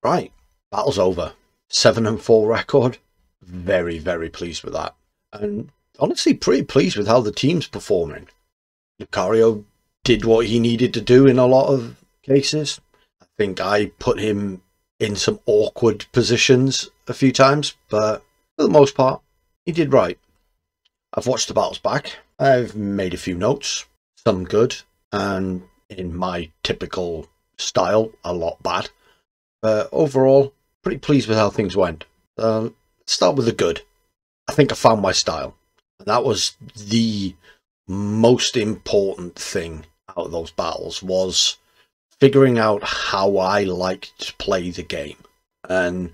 Right, battle's over. 7-4 record. Very, very pleased with that. And honestly, pretty pleased with how the team's performing. Lucario did what he needed to do in a lot of cases. I think I put him in some awkward positions a few times, but for the most part, he did right. I've watched the battles back. I've made a few notes, some good, and in my typical style, a lot bad. But overall, pretty pleased with how things went. Let's start with the good. I think I found my style. And that was the most important thing out of those battles, was figuring out how I like to play the game. And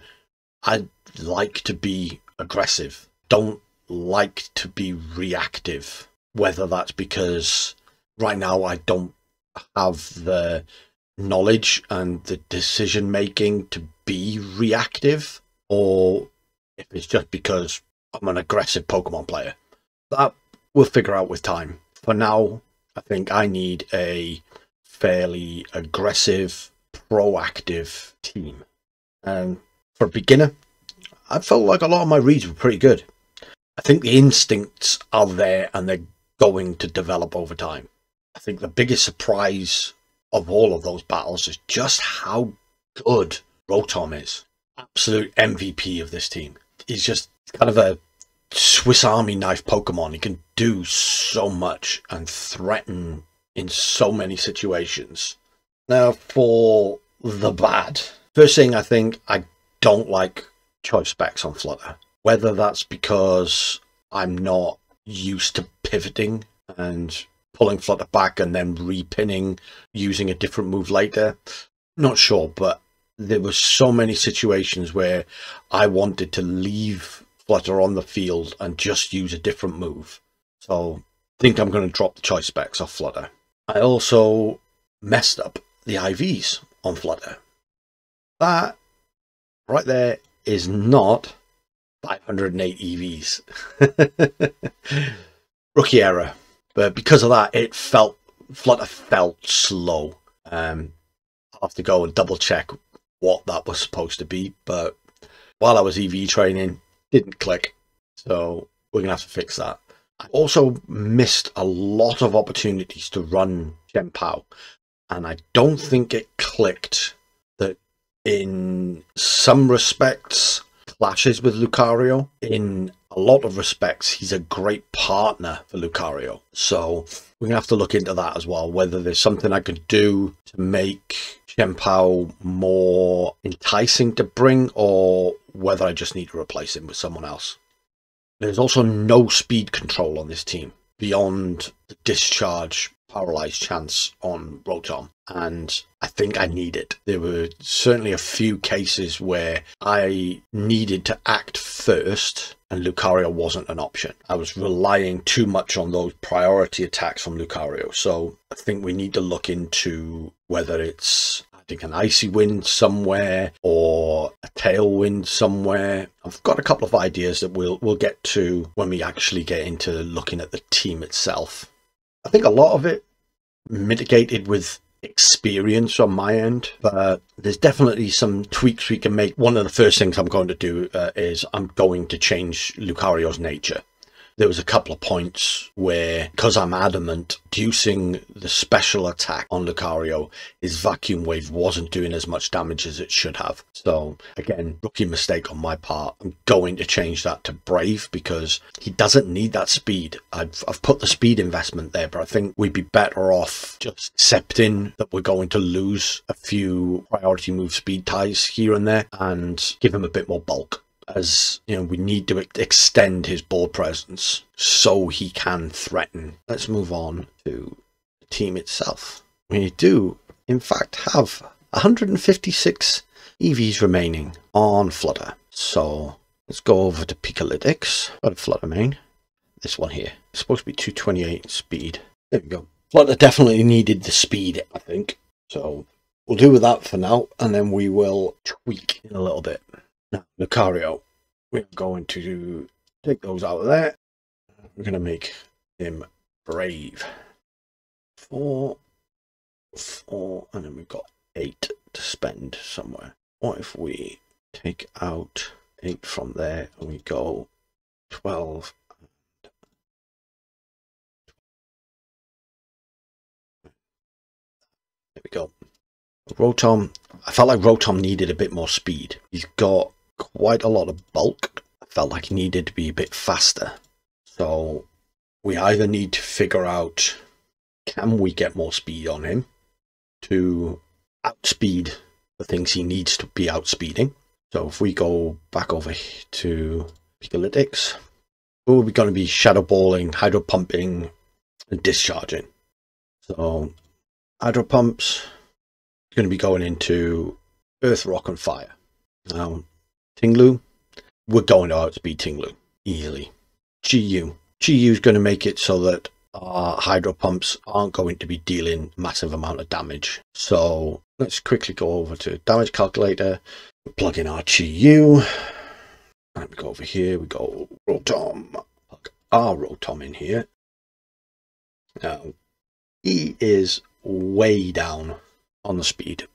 I like to be aggressive. Don't like to be reactive. Whether that's because right now I don't have the knowledge and the decision making to be reactive, or if it's just because I'm an aggressive Pokemon player. That we'll figure out with time. For now, I think I need a fairly aggressive, proactive team. And for a beginner, I felt like a lot of my reads were pretty good. I think the instincts are there and they're going to develop over time. I think the biggest surprise of all of those battles is just how good Rotom is. Absolute MVP of this team. He's just kind of a Swiss Army knife Pokemon. He can do so much and threaten in so many situations. Now for the bad. First thing, I think I don't like choice specs on Flutter. Whether that's because I'm not used to pivoting and pulling Flutter back and then repinning using a different move later. Not sure, but there were so many situations where I wanted to leave Flutter on the field and just use a different move. So I think I'm going to drop the choice specs off Flutter. I also messed up the IVs on Flutter. That right there is not 508 EVs. Rookie error. But because of that, Flutter felt slow. I'll have to go and double check what that was supposed to be. But while I was EV training, didn't click. So we're going to have to fix that. I also missed a lot of opportunities to run Chien-Pao. And I don't think it clicked that in some respects clashes with Lucario. In a lot of respects, he's a great partner for Lucario. So we're going to have to look into that as well, whether there's something I could do to make Chien-Pao more enticing to bring, or whether I just need to replace him with someone else. There's also no speed control on this team beyond the discharge paralyzed chance on Rotom, and I think I need it. There were certainly a few cases where I needed to act first and Lucario wasn't an option. I was relying too much on those priority attacks from Lucario, so I think we need to look into whether it's an Icy Wind somewhere or a Tailwind somewhere. I've got a couple of ideas that we'll get to when we actually get into looking at the team itself. I think a lot of it mitigated with experience on my end, but there's definitely some tweaks we can make. One of the first things I'm going to do is I'm going to change Lucario's nature. There was a couple of points where, because I'm adamant, reducing the special attack on Lucario, his Vacuum Wave wasn't doing as much damage as it should have. So again, rookie mistake on my part. I'm going to change that to Brave because he doesn't need that speed. I've put the speed investment there, but I think we'd be better off just accepting that we're going to lose a few priority move speed ties here and there and give him a bit more bulk. As you know, we need to extend his board presence so he can threaten. Let's move on to the team itself. We do, in fact, have 156 EVs remaining on Flutter. So let's go over to Pikalytics. Got a Flutter main. This one here. It's supposed to be 228 speed. There we go. Flutter definitely needed the speed, I think. So we'll do with that for now, and then we will tweak in a little bit. Now, Lucario, we're going to take those out of there. We're going to make him Brave. 4, and then we've got 8 to spend somewhere. What if we take out 8 from there and we go 12? There we go. Rotom, I felt like Rotom needed a bit more speed. He's got quite a lot of bulk. I felt like he needed to be a bit faster. So we either need to figure out, can we get more speed on him to outspeed the things he needs to be outspeeding? So if we go back over to Pikalytics, we're going to be Shadow Balling, Hydro Pumping, and Discharging. So Hydro Pumps going to be going into Earth, Rock, and Fire. Now, Tinglu, we're going to outspeed Tinglu easily. GU is going to make it so that our Hydro Pumps aren't going to be dealing massive amount of damage. So let's quickly go over to Damage Calculator, plug in our GU, and we go over here, we go Rotom, plug our Rotom in here. Now, he is way down on the speed.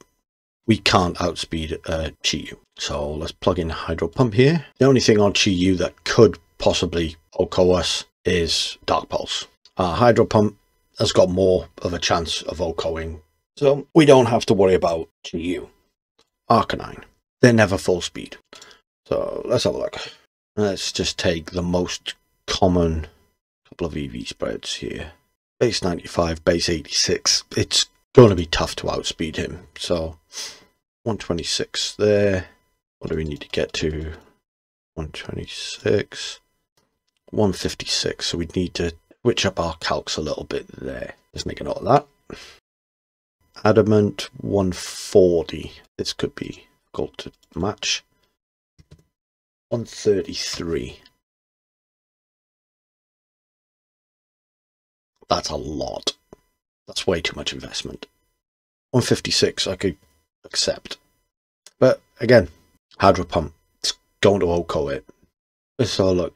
We can't outspeed Chi-Yu. So let's plug in Hydro Pump here. The only thing on Chi-Yu that could possibly OHKO us is Dark Pulse. Our Hydro Pump has got more of a chance of OHKOing, so we don't have to worry about Chi-Yu. Arcanine, they're never full speed. So let's have a look. Let's just take the most common couple of EV spreads here. Base 95, base 86. It's going to be tough to outspeed him. So 126 there. What do we need to get to? 126. 156. So we need to switch up our calcs a little bit there. Let's make a note of that. Adamant 140. This could be difficult to match. 133. That's a lot. That's way too much investment. 156 I could accept. But again, Hydro Pump, it's going to OHKO it. Let's have a look.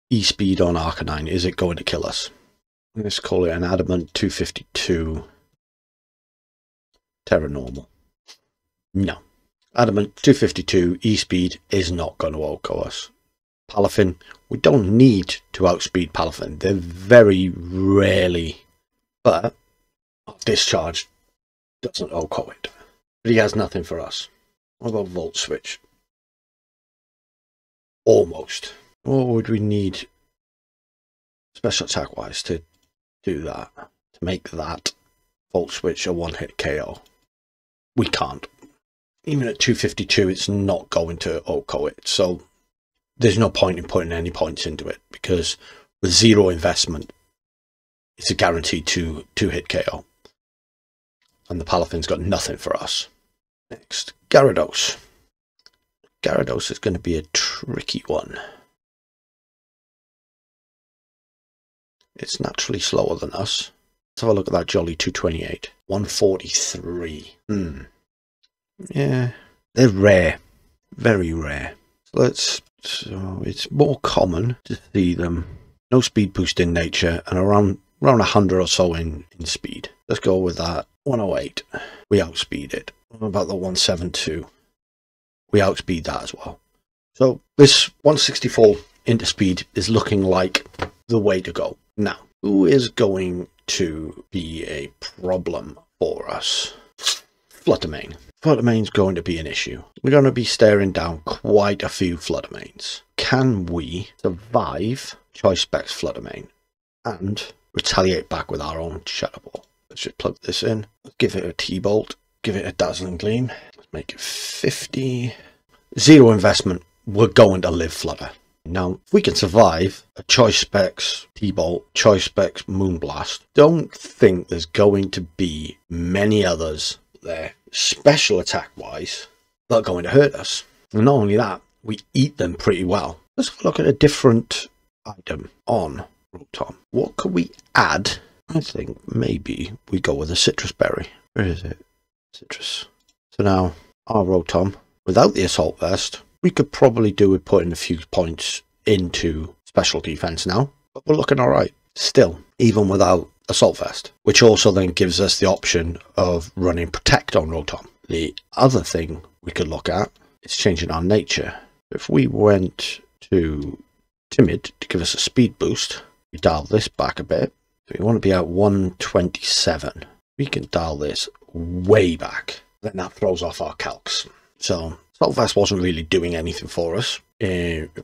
E-Speed on Arcanine, is it going to kill us? Let's call it an Adamant 252. Terra Normal. No. Adamant 252 E-Speed is not going to OHKO us. Palafin, we don't need to outspeed Palafin. They're very rarely, but Discharge doesn't OHKO it. But he has nothing for us. What about Volt Switch? Almost. What would we need special attack wise to do that? To make that Volt Switch a one-hit KO? We can't. Even at 252, it's not going to OHKO it. So there's no point in putting any points into it, because with zero investment, it's a guaranteed two-hit KO. And the Palafin's got nothing for us. Next, Gyarados. Gyarados is going to be a tricky one. It's naturally slower than us. Let's have a look at that Jolly 228. 143. Yeah, they're rare. Very rare. So it's more common to see them. No speed boost in nature and around 100 or so in speed. Let's go with that. 108. We outspeed it. What about the 172? We outspeed that as well. So this 164 into speed is looking like the way to go. Now, who is going to be a problem for us? Fluttermane. Fluttermane's going to be an issue. We're going to be staring down quite a few Fluttermanes. Can we survive Choice Specs Fluttermane and retaliate back with our own Shadow Ball? Let's just plug this in. Let's give it a T-Bolt. Give it a Dazzling Gleam. Let's make it 50. Zero investment. We're going to live Flutter. Now, if we can survive a Choice Specs T-Bolt, Choice Specs Moonblast, don't think there's going to be many others there, special attack wise, that are going to hurt us. And not only that, we eat them pretty well. Let's have a look at a different item on Rotom. What could we add? I think maybe we go with a Citrus Berry. Where is it? Citrus. So now our Rotom, without the Assault Vest, we could probably do with putting a few points into special defense now, but we're looking all right still, even without Assault Vest, which also then gives us the option of running Protect on Rotom. The other thing we could look at is changing our nature. If we went to timid to give us a speed boost, we dial this back a bit. So we want to be at 127. We can dial this way back. Then that throws off our calcs. So Saltvest wasn't really doing anything for us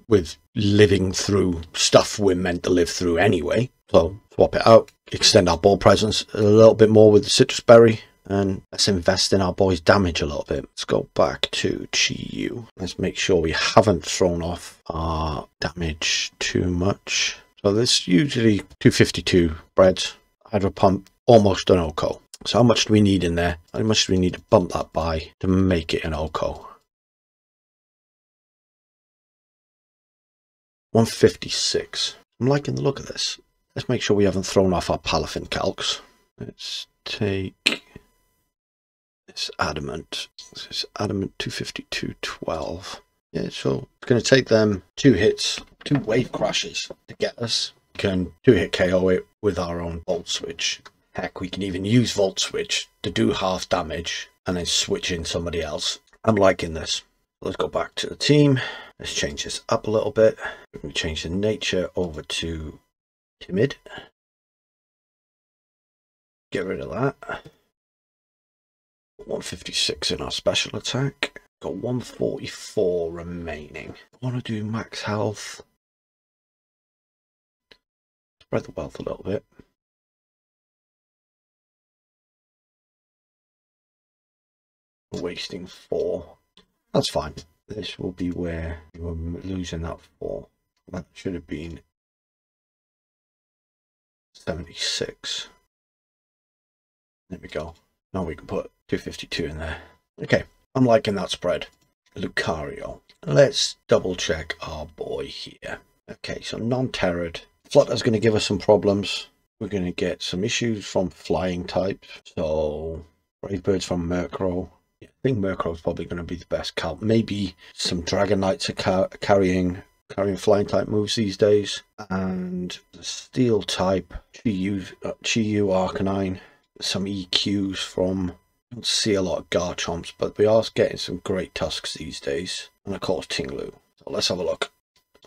with living through stuff we're meant to live through anyway. So swap it out, extend our ball presence a little bit more with the Citrus Berry, and let's invest in our boys' damage a little bit. Let's go back to Chi-Yu. Let's make sure we haven't thrown off our damage too much. So this usually 252 breads. Hydro Pump, almost an OCO. So how much do we need in there? How much do we need to bump that by to make it an OCO? 156. I'm liking the look of this. Let's make sure we haven't thrown off our Palafin calcs. Let's take this Adamant. This is Adamant 252.12. Yeah, so it's going to take them 2 hits, 2 wave crashes to get us. We can 2-hit KO it with our own Volt Switch. Heck, we can even use Volt Switch to do half damage and then switch in somebody else. I'm liking this. Let's go back to the team. Let's change this up a little bit. We're going to change the nature over to timid. Get rid of that. 156 in our special attack. Got 144 remaining. I want to do max health. Spread the wealth a little bit. Wasting 4. That's fine. This will be where we're losing that 4. That should have been 76. There we go. Now we can put 252 in there. Okay, I'm liking that spread. Lucario. Let's double check our boy here. Okay, so non-terrored. Flutter's going to give us some problems. We're going to get some issues from flying types. So, Brave Birds from Murkrow. I think Murkrow's probably going to be the best calc. Maybe some Dragonites are carrying flying type moves these days. And the Steel type, Chi-Yu Arcanine. Some EQs from, I don't see a lot of Garchomps, but we are getting some great Tusks these days. And of course Tinglu. So let's have a look.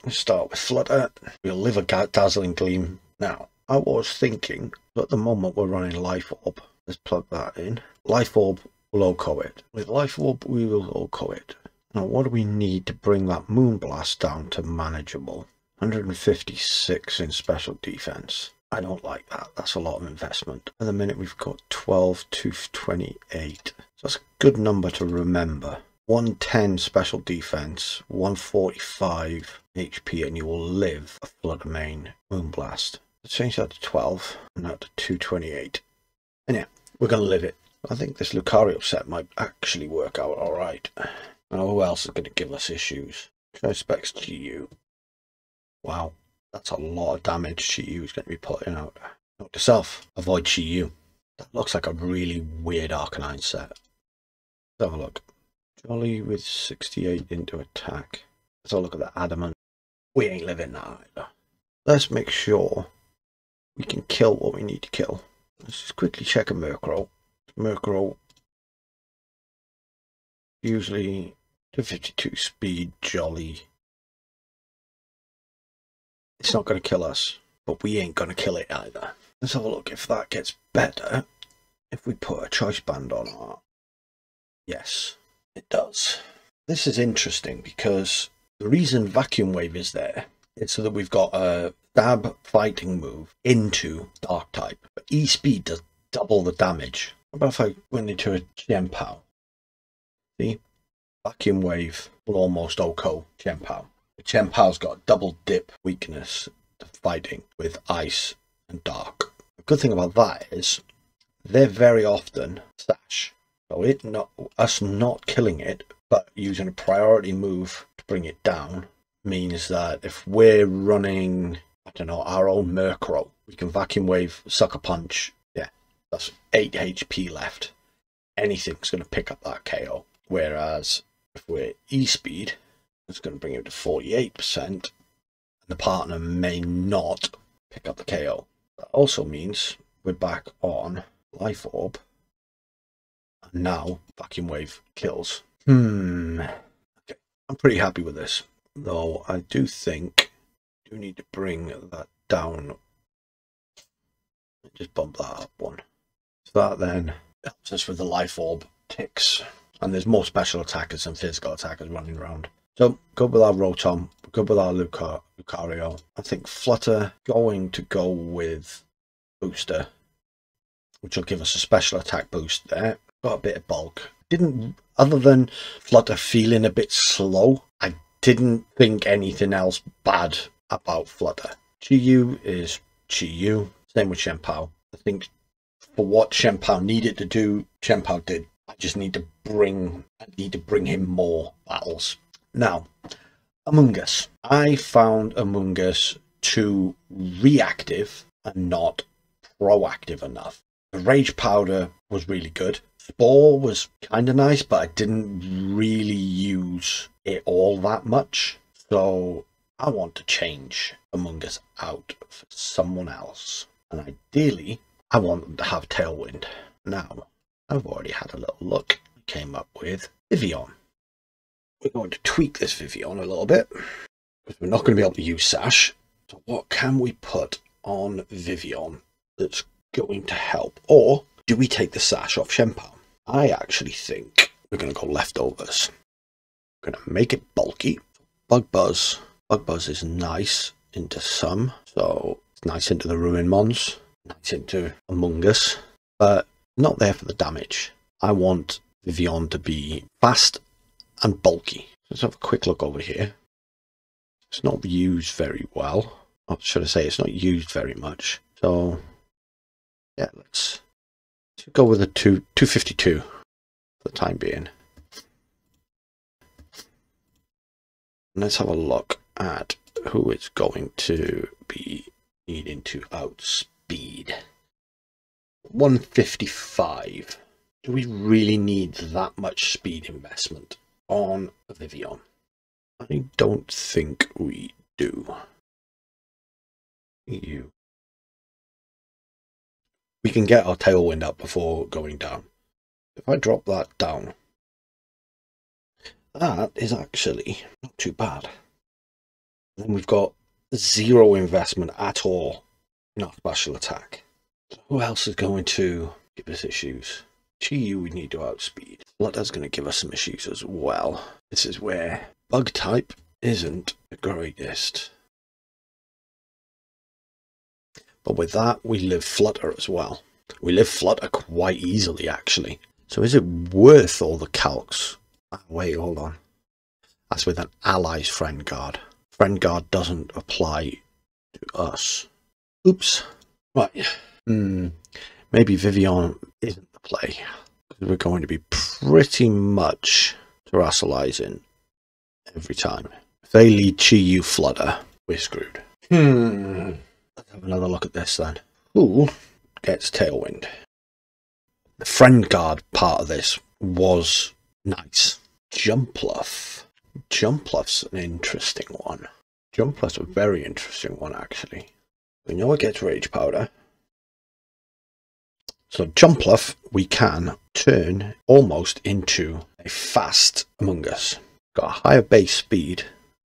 Let's start with Flutter. We'll live a Dazzling Gleam. Now, I was thinking, at the moment we're running Life Orb. Let's plug that in. Life Orb will OCO it. With Life Orb, we will OCO it. Now, what do we need to bring that Moonblast down to manageable? 156 in special defense. I don't like that. That's a lot of investment. At the minute, we've got 12 to 28. So that's a good number to remember. 110 special defense, 145 HP, and you will live a Flutter Mane Moonblast. Let's change that to 12, and that to 228. And yeah, we're going to live it. I think this Lucario set might actually work out alright. Now, who else is going to give us issues? Tri-Specs Chi-Yu. Wow, that's a lot of damage Chi-Yu is going to be putting out. Note to self, avoid Chi-Yu. That looks like a really weird Arcanine set. Let's have a look. Jolly with 68 into attack. Let's have a look at the Adamant. We ain't living that either. Let's make sure we can kill what we need to kill. Let's just quickly check a Murkrow. Murkrow, usually 252 speed, Jolly. It's not going to kill us, but we ain't going to kill it either. Let's have a look if that gets better. If we put a Choice Band on our... Yes, it does. This is interesting because the reason Vacuum Wave is there is so that we've got a stab fighting move into Dark type. But E-Speed does double the damage. What about if I went into a Genpow? See? Vacuum Wave will almost OCO Genpow. Genpow's got double dip weakness to fighting with Ice and Dark. The good thing about that is they're very often Sash. So us not killing it, but using a priority move to bring it down, means that if we're running, I don't know, our own Murkrow, we can Vacuum Wave, Sucker Punch. Yeah, that's 8 HP left. Anything's going to pick up that KO. Whereas if we're E-Speed, it's going to bring it to 48%, and the partner may not pick up the KO. That also means we're back on Life Orb. And now Vacuum Wave kills. Okay, I'm pretty happy with this, though I do think I do need to bring that down. Just bump that up one. So that then helps us with the life orb ticks. And there's more special attackers and physical attackers running around. So good with our Rotom, good with our Lucario. I think Flutter going to go with Booster, which will give us a special attack boost there. Got a bit of bulk. Didn't, other than Flutter feeling a bit slow, I didn't think anything else bad about Flutter. Chi-Yu is Chi-Yu. Same with Chien-Pao. I think for what Chien-Pao needed to do, Chien-Pao did. I just need to bring him more battles. Now, Amoonguss. I found Amoonguss too reactive and not proactive enough. The Rage Powder was really good. Spore was kind of nice, but I didn't really use it all that much. So I want to change Amoonguss out for someone else. And ideally, I want them to have Tailwind. Now, I've already had a little look. I came up with Vivillon. We're going to tweak this Vivillon a little bit, because we're not going to be able to use Sash. So what can we put on Vivillon that's going to help? Or do we take the Sash off Chien-Pao? I actually think we're going to go leftovers. We're going to make it bulky. Bug Buzz. Bug Buzz is nice into some. So it's nice into the Ruin Mons. Nice into Amoonguss. But not there for the damage. I want Vivillon to be fast and bulky. Let's have a quick look over here. It's not used very well. Or should I say it's not used very much. So yeah, let's go with a 252 for the time being. And let's have a look at who it's going to be needing to outspeed. 155. Do we really need that much speed investment on Vivillon? I don't think we do. We can get our Tailwind up before going down. If I drop that down, that is actually not too bad. Then we've got 0 investment at all in our special attack. So who else is going to give us issues? Chi-Yu we need to outspeed. Flutter's going to give us some issues as well. This is where Bug type isn't the greatest. But with that, we live Flutter as well. We live Flutter quite easily, actually. So is it worth all the calcs? Wait, hold on. That's with an ally's friend guard. Friend guard doesn't apply to us. Oops. Right. Maybe Vivillon isn't the play. Because we're going to be pretty much terrestrializing every time. If they lead Chi-Yu Flutter, we're screwed. Let's have another look at this then. Who gets Tailwind? The friend guard part of this was nice. Jumpluff. Jumpluff's an interesting one. Jumpluff's a very interesting one, actually. We know it gets Rage Powder. So Jumpluff we can turn almost into a fast Amoonguss. Got a higher base speed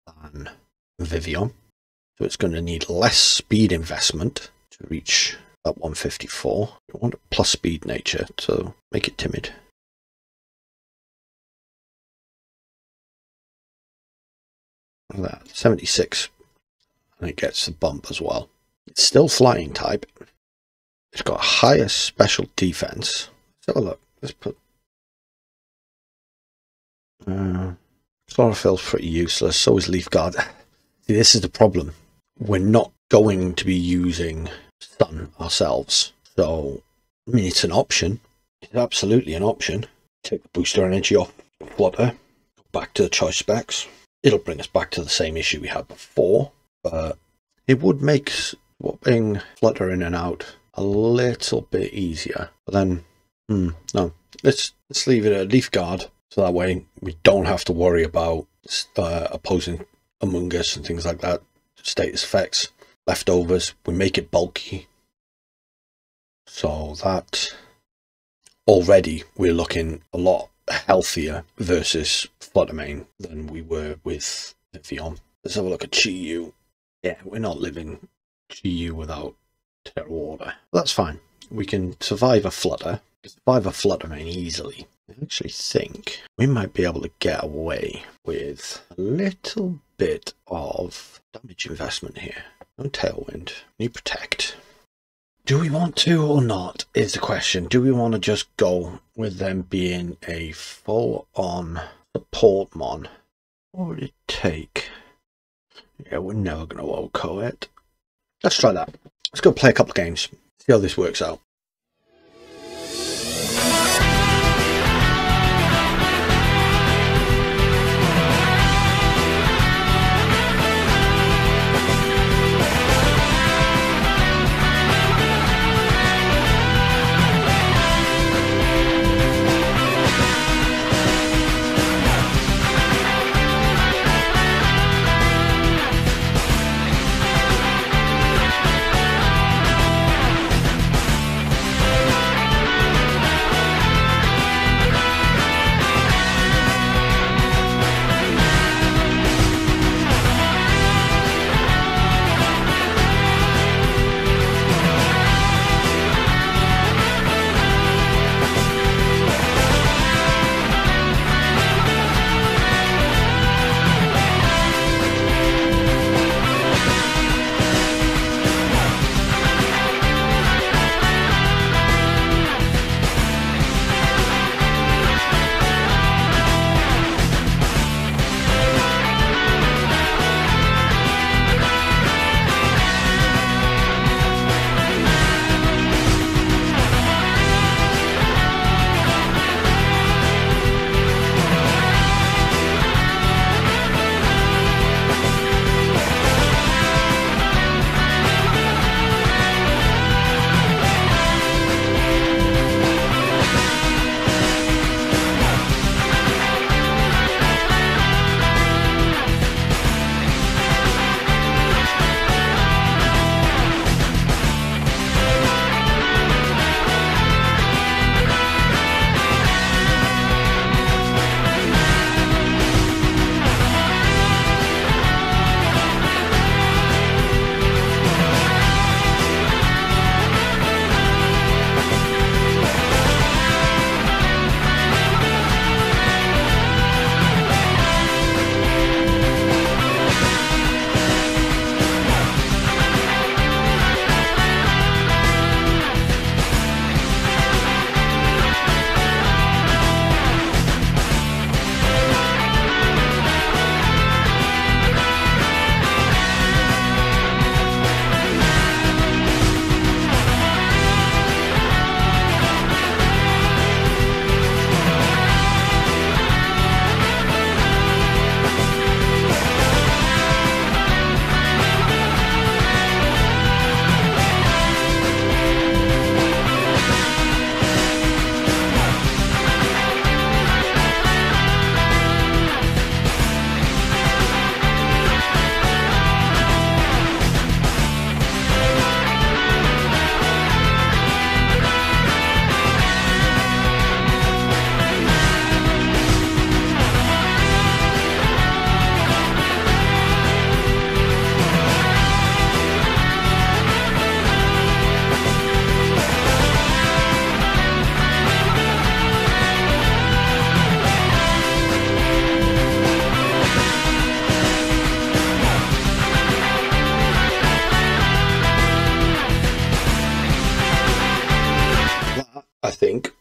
than Vivillon. So it's going to need less speed investment to reach that 154. We want a plus speed nature to make it timid. Look at that, 76. And it gets the bump as well. It's still flying type. It's got higher special defense. Let's have a look. Let's put... Chlorophyll's pretty useless. So is Leaf Guard. See, this is the problem. We're not going to be using Stun ourselves. So, I mean, it's an option. It's absolutely an option. Take the booster energy off Flutter. Go back to the choice specs. It'll bring us back to the same issue we had before. But it would make swapping Flutter in and out a little bit easier. But then, no. Let's leave it at Leaf Guard. So that way we don't have to worry about opposing Amoonguss and things like that. Status effects. Leftovers. We make it bulky. So that already we're looking a lot healthier versus Fluttermane than we were with Vivillon. Let's have a look at Chi-Yu. Yeah, we're not living Chi-Yu without Terra Water. That's fine. We can survive a Flutter. Survive a Fluttermane easily. I actually think we might be able to get away with a little bit of damage investment here. No Tailwind. Need Protect. Do we want to or not is the question. Do we want to just go with them being a full-on support mon? What would it take? Yeah, we're never going to OHKO it. Let's try that. Let's go play a couple of games. See how this works out.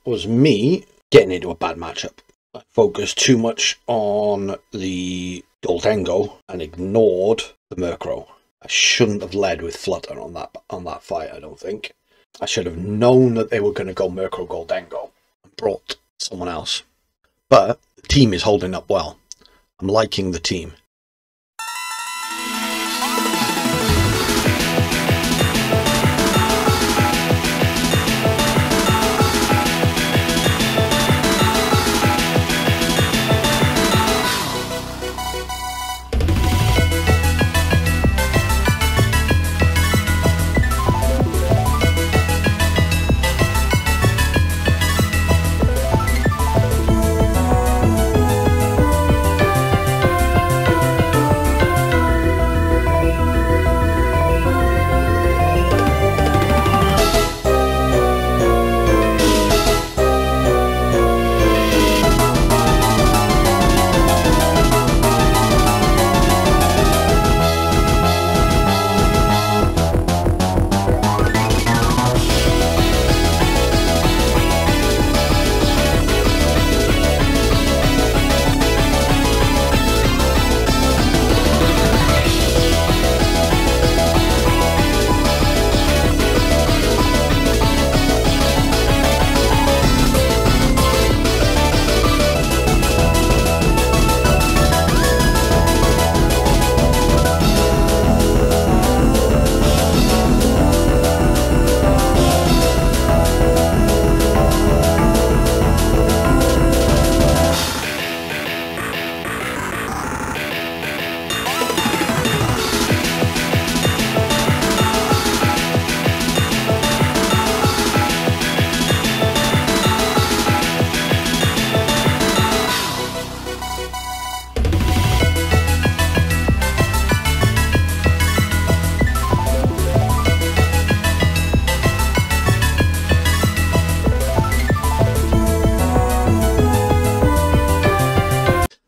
Was me getting into a bad matchup. I focused too much on the Gholdengo and ignored the Murkrow. I shouldn't have led with Flutter on that fight, I don't think. I should have known that they were going to go Murkrow Gholdengo and brought someone else. But the team is holding up well. I'm liking the team.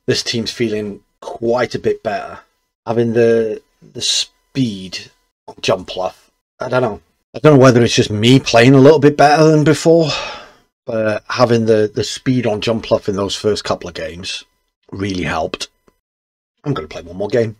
this team's feeling quite a bit better. Having the speed on Jumpluff, I don't know. I don't know whether it's just me playing a little bit better than before, but having the speed on Jumpluff in those first couple of games really helped. I'm going to play one more game.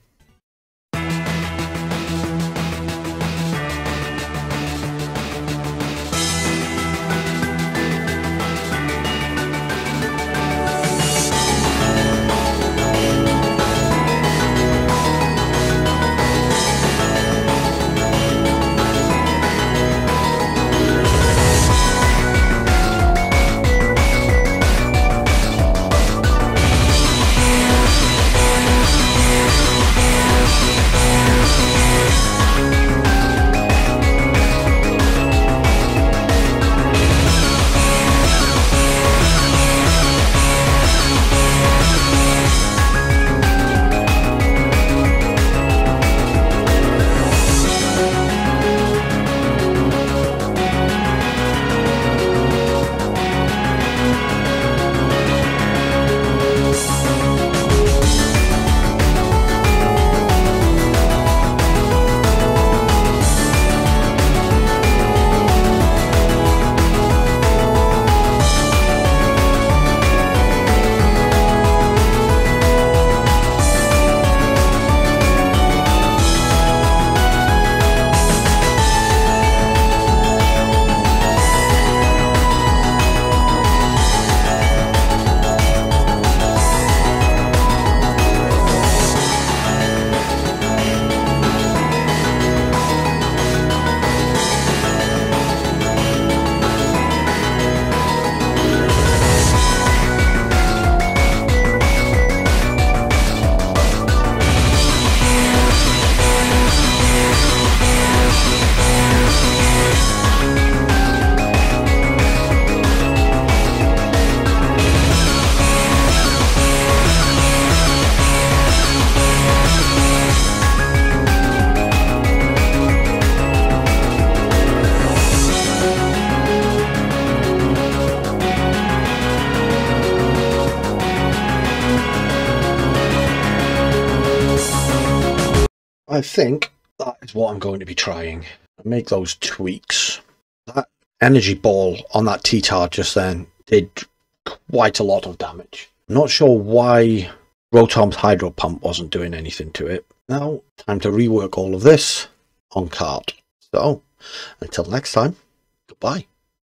I think that is what I'm going to be trying. Make those tweaks. That energy ball on that T-Tar just then did quite a lot of damage. Not sure why Rotom's Hydro Pump wasn't doing anything to it. Now, time to rework all of this on cart. So, until next time, goodbye.